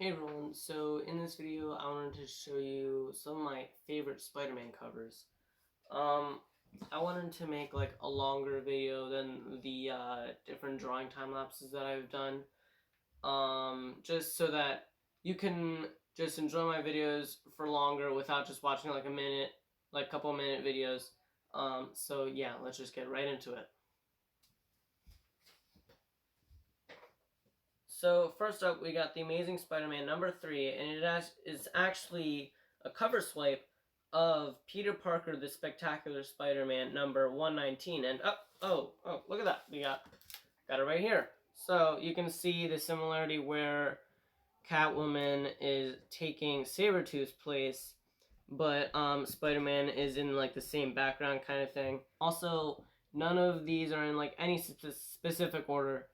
Hey everyone, so in this video I wanted to show you some of my favorite Spider-Man covers. I wanted to make like a longer video than the different drawing time lapses that I've done. Just so that you can just enjoy my videos for longer without just watching like a minute, like couple minute videos. So yeah, let's just get right into it. So first up, we got the Amazing Spider-Man #3, and is actually a cover swipe of Peter Parker, the Spectacular Spider-Man number 119. And oh, look at that, we got it right here. So you can see the similarity where Catwoman is taking Sabretooth's place, but Spider-Man is in like the same background kind of thing. Also, none of these are in like any specific order.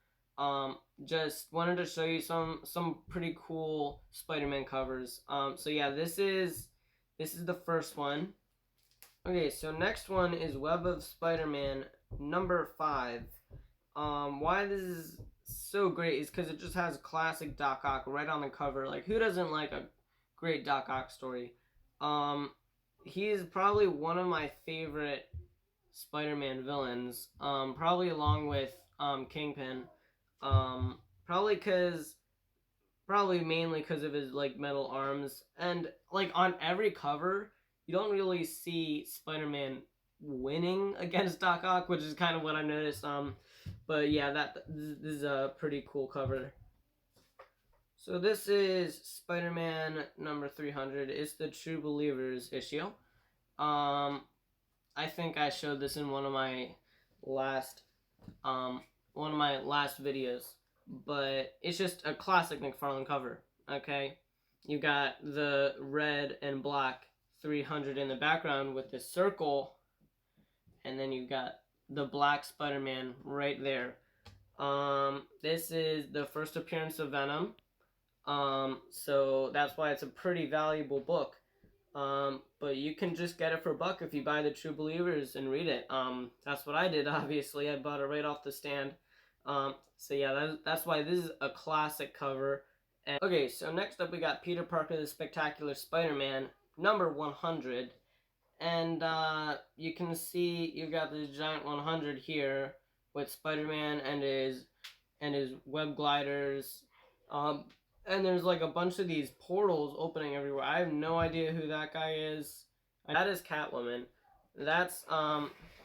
Just wanted to show you some pretty cool Spider-Man covers. So yeah, this is the first one. Okay, so next one is Web of Spider-Man #5. Why this is so great is because it just has classic Doc Ock right on the cover. Like, who doesn't like a great Doc Ock story? He's probably one of my favorite Spider-Man villains. Probably along with Kingpin. Probably mainly because of his like metal arms, and like on every cover you don't really see Spider-Man winning against Doc Ock, which is kind of what I noticed. But yeah, this is a pretty cool cover. So this is Spider-Man #300. It's the True Believers issue. I think I showed this in one of my last videos, but it's just a classic McFarlane cover. Okay, you got the red and black 300 in the background with this circle, and then you got the black Spider-Man right there. This is the first appearance of Venom. So that's why it's a pretty valuable book. But you can just get it for $1 if you buy the True Believers and read it. That's what I did, obviously. I bought it right off the stand. So yeah, that's why this is a classic cover. And, okay, so next up we got Peter Parker, the Spectacular Spider-Man, #100. And you can see you got this giant 100 here with Spider-Man and his web gliders. And there's like a bunch of these portals opening everywhere. I have no idea who that guy is. That is Catwoman. That's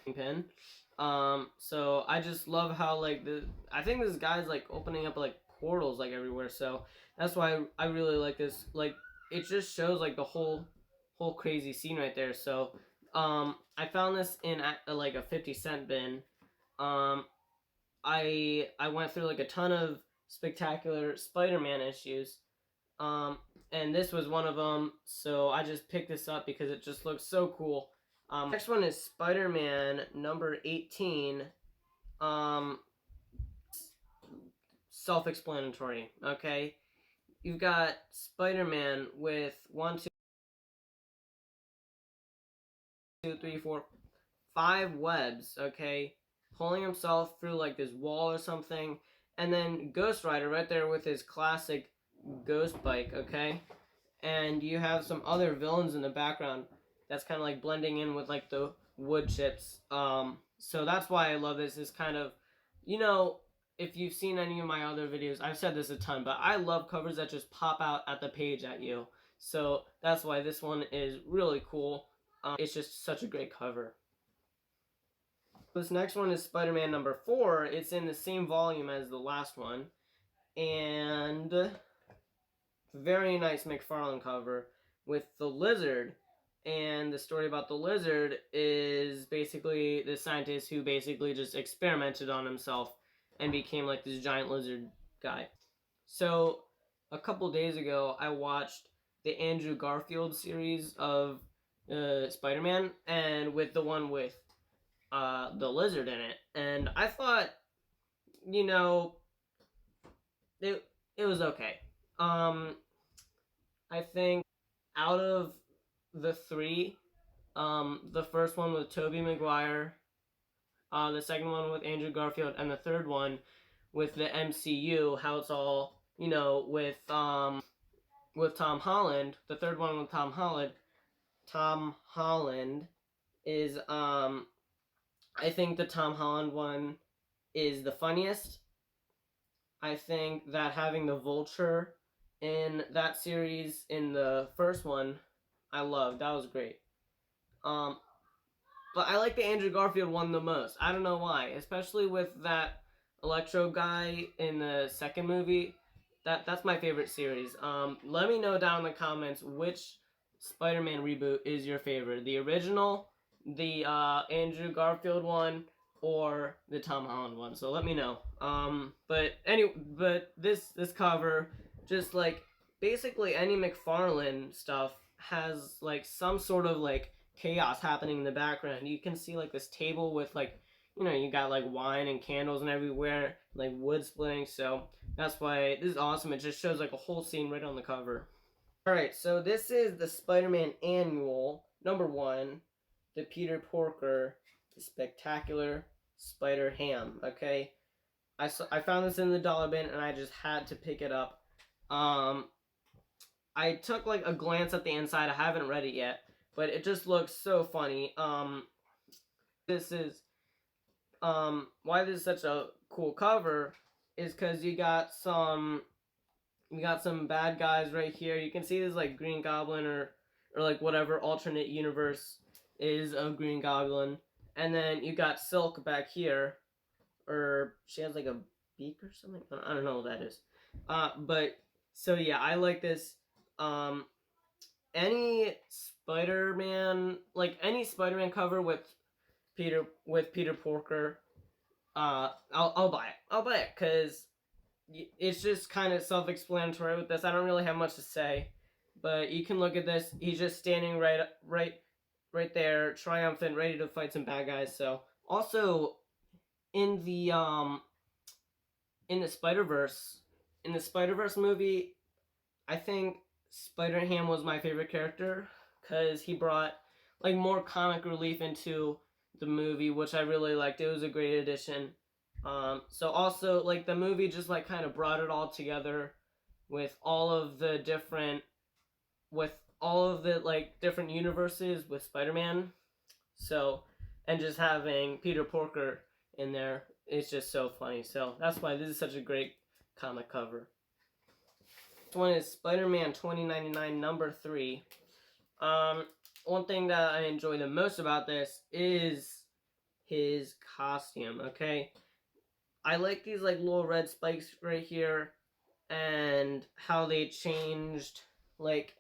Pin. So I just love how like I think this guy's like opening up like portals like everywhere. So that's why I really like this. Like, it just shows like the whole crazy scene right there. So I found this in like a 50-cent bin. I went through like a ton of Spectacular Spider-Man issues, and this was one of them. So I just picked this up because it just looks so cool. Next one is Spider-Man #18. Self-explanatory. Okay, you've got Spider-Man with 1, 2, 3, 4, 5 webs. Okay, pulling himself through like this wall or something, and then Ghost Rider right there with his classic ghost bike. Okay, and you have some other villains in the background that's kind of like blending in with like the wood chips. So that's why I love this. Is kind of, you know, if you've seen any of my other videos, I've said this a ton, but I love covers that just pop out at the page at you. So that's why this one is really cool. It's just such a great cover. This next one is Spider-Man #4. It's in the same volume as the last one, and very nice McFarlane cover with the lizard. And the story about the lizard is basically the scientist who basically just experimented on himself and became like this giant lizard guy. So a couple days ago, I watched the Andrew Garfield series of Spider-Man, and with the one with the lizard in it, and I thought, you know, it was okay. I think out of the three, the first one with Tobey Maguire, the second one with Andrew Garfield, and the third one with the MCU, how it's all, you know, with with Tom Holland, the third one with Tom Holland is I think the Tom Holland one is the funniest. I think that having the Vulture in that series in the first one, I loved. That was great. Um, but I like the Andrew Garfield one the most. I don't know why, especially with that Electro guy in the second movie. That's my favorite series. Let me know down in the comments which Spider-Man reboot is your favorite: the original, the Andrew Garfield one, or the Tom Holland one. So let me know. But this cover, just like basically any McFarlane stuff, has like some sort of like chaos happening in the background. You can see like this table with like, you got like wine and candles and everywhere, like wood splitting. So that's why this is awesome. It just shows like a whole scene right on the cover. All right, so this is the Spider-Man Annual #1, the Peter Porker, the Spectacular Spider Ham. Okay, I found this in the dollar bin and I just had to pick it up. Um, I took like a glance at the inside. I haven't read it yet, but it just looks so funny. This is why this is such a cool cover is because you got some bad guys right here. You can see this like Green Goblin or like whatever alternate universe is of Green Goblin, and then you got Silk back here, or she has like a beak or something. I don't know what that is. But so yeah, I like this. Um, any Spider-Man cover with Peter Porker, I'll buy it. I'll buy it because it's just kind of self-explanatory with this. I don't really have much to say, but you can look at this. He's just standing right there, triumphant, ready to fight some bad guys. So also in the um in the Spider Verse movie, I think Spider Ham was my favorite character because he brought like more comic relief into the movie, which I really liked. It was a great addition. So also like the movie just like kind of brought it all together with all of the different with all of the like different universes with Spider-Man. So and just having Peter Porker in there, it's just so funny. So that's why this is such a great comic cover. This one is Spider-Man 2099 #3. Um, One thing that I enjoy the most about this is his costume. Okay, I like these like little red spikes right here, and how they changed like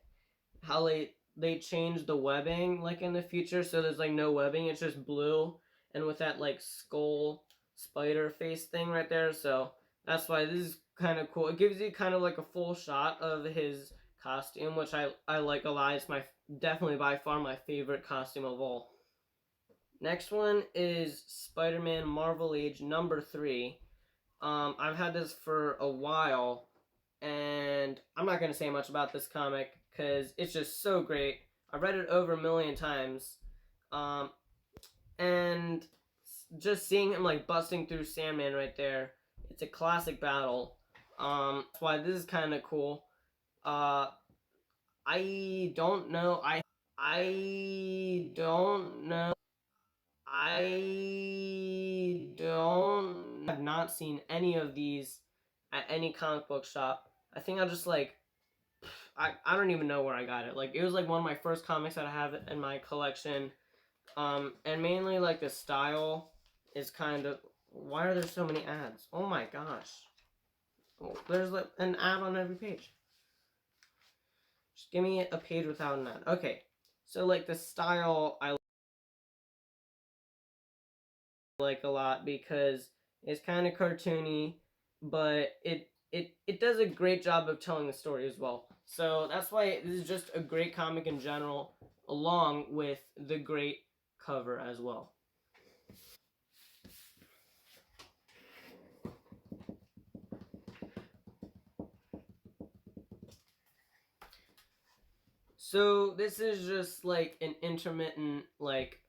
how they changed the webbing like in the future. So there's like no webbing; it's just blue, and with that like skull spider face thing right there. So that's why this is kind of cool. It gives you kind of like a full shot of his costume, which I like a lot. It's my definitely by far my favorite costume of all. Next one is Spider-Man Marvel Age #3. I've had this for a while, and I'm not gonna say much about this comic because it's just so great. I've read it over a million times, um, and just seeing him like busting through Sandman right there, it's a classic battle. That's why this is kind of cool. Uh, I don't know. I don't know. I don't have not seen any of these at any comic book shop. I think I'll just like I don't even know where I got it. Like it was like one of my first comics that I have in my collection. And mainly like the style is kind of why are there so many ads? Oh my gosh. Oh, there's like an ad on every page. Just give me a page without an ad. Okay. So like the style I like a lot because it's kind of cartoony, but it does a great job of telling the story as well. So that's why this is just a great comic in general, along with the great cover as well. So this is just like an intermittent, like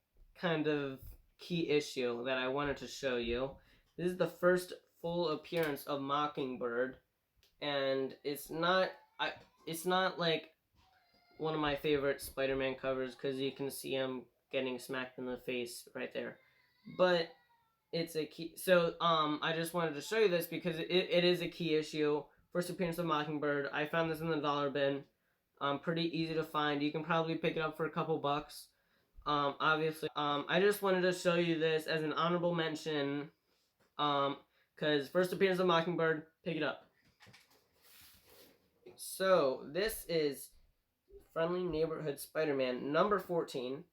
kind of key issue that I wanted to show you. This is the first full appearance of Mockingbird, and it's not. it's not like one of my favorite Spider-Man covers because you can see him getting smacked in the face right there. But it's a key. So I just wanted to show you this because it is a key issue. First appearance of Mockingbird. I found this in the dollar bin. Pretty easy to find. You can probably pick it up for a couple bucks. Obviously, I just wanted to show you this as an honorable mention. Because first appearance of Mockingbird, pick it up. So this is Friendly Neighborhood Spider-Man number 14,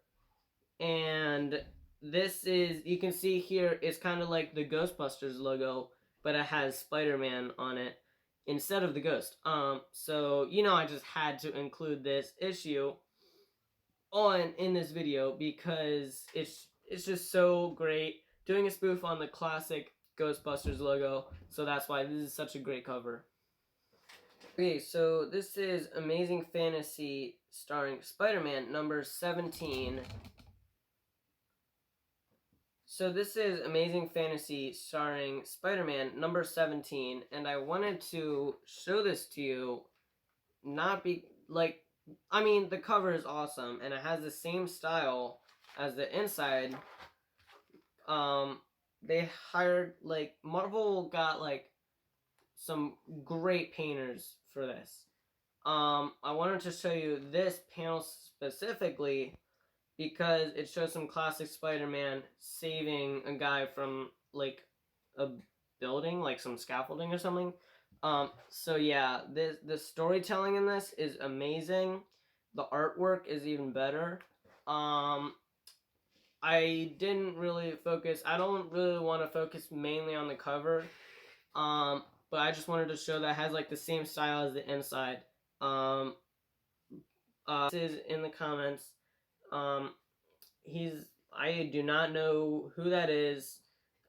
and this is, you can see here, it's kind of like the Ghostbusters logo, but it has Spider-Man on it instead of the ghost. So I just had to include this issue in this video because it's just so great, doing a spoof on the classic Ghostbusters logo. So that's why this is such a great cover. Okay, so this is Amazing Fantasy starring Spider-Man number 17. So this is Amazing Fantasy starring Spider-Man number 17, and I wanted to show this to you, not be like, I mean, the cover is awesome and it has the same style as the inside. They hired, like, Marvel got like some great painters for this. I wanted to show you this panel specifically because it shows some classic Spider-Man saving a guy from like a building, like some scaffolding or something. So yeah, the storytelling in this is amazing. The artwork is even better. I didn't really focus. I don't really want to focus mainly on the cover. But I just wanted to show that it has like the same style as the inside. This is in the comments. I do not know who that is.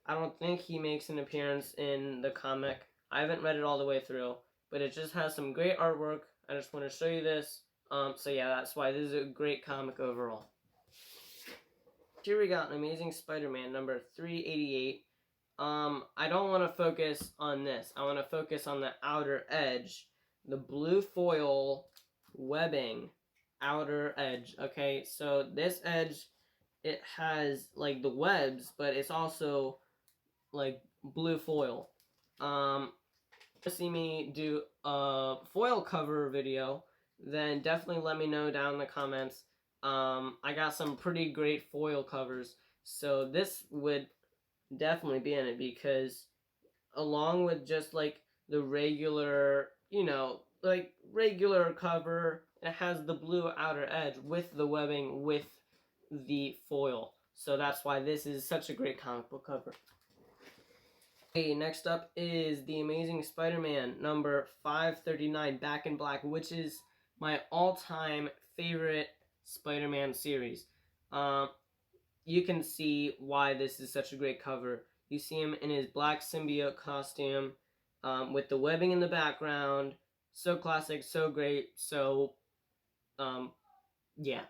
I don't think he makes an appearance in the comic. I haven't read it all the way through, but it just has some great artwork. I just want to show you this. So yeah, that's why this is a great comic overall. Here we got an Amazing Spider-Man number 388. I don't want to focus on this. I want to focus on the outer edge, the blue foil webbing outer edge. Okay, so this edge, it has like the webs, but it's also like blue foil. See me do a foil cover video, then definitely let me know down in the comments. I got some pretty great foil covers, so this would definitely be in it because along with just like the regular, like regular cover, it has the blue outer edge with the webbing with the foil. So that's why this is such a great comic book cover. Okay, next up is The Amazing Spider-Man number 539, Back in Black, which is my all-time favorite Spider-Man series. You can see why this is such a great cover. You see him in his black symbiote costume, with the webbing in the background. So classic, so great, so, yeah.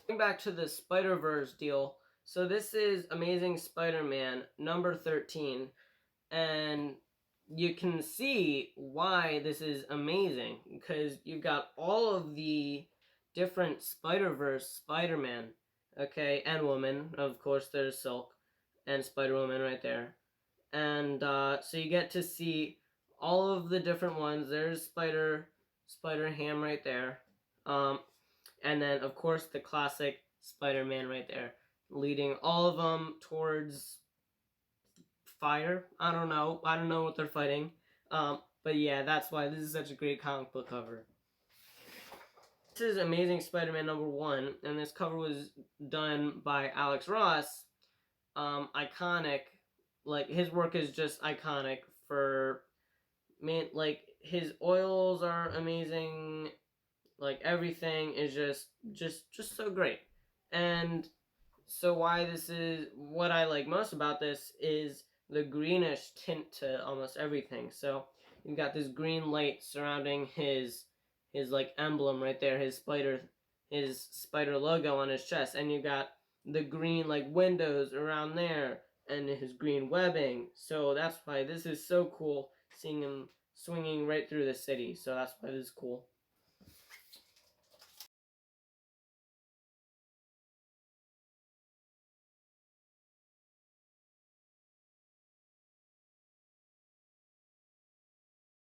Going back to the Spider-Verse deal, so this is Amazing Spider-Man number 13, and you can see why this is amazing, because you've got all of the different Spider-Verse Spider-Man, okay, and woman, of course there's Silk, and Spider-Woman right there, and so you get to see all of the different ones. There's Spider-Ham right there, and then of course the classic Spider-Man right there, leading all of them towards fire. I don't know what they're fighting. But yeah, that's why this is such a great comic book cover. This is Amazing Spider-Man number 1, and this cover was done by Alex Ross. Iconic. Like, his work is just iconic for, man, like, his oils are amazing. Like, everything is just so great. And so why this is, what I like most about this is the greenish tint to almost everything. So you've got this green light surrounding his like emblem right there, his spider logo on his chest, and you got the green like windows around there and his green webbing. So that's why this is so cool, seeing him swinging right through the city. So that's why this is cool.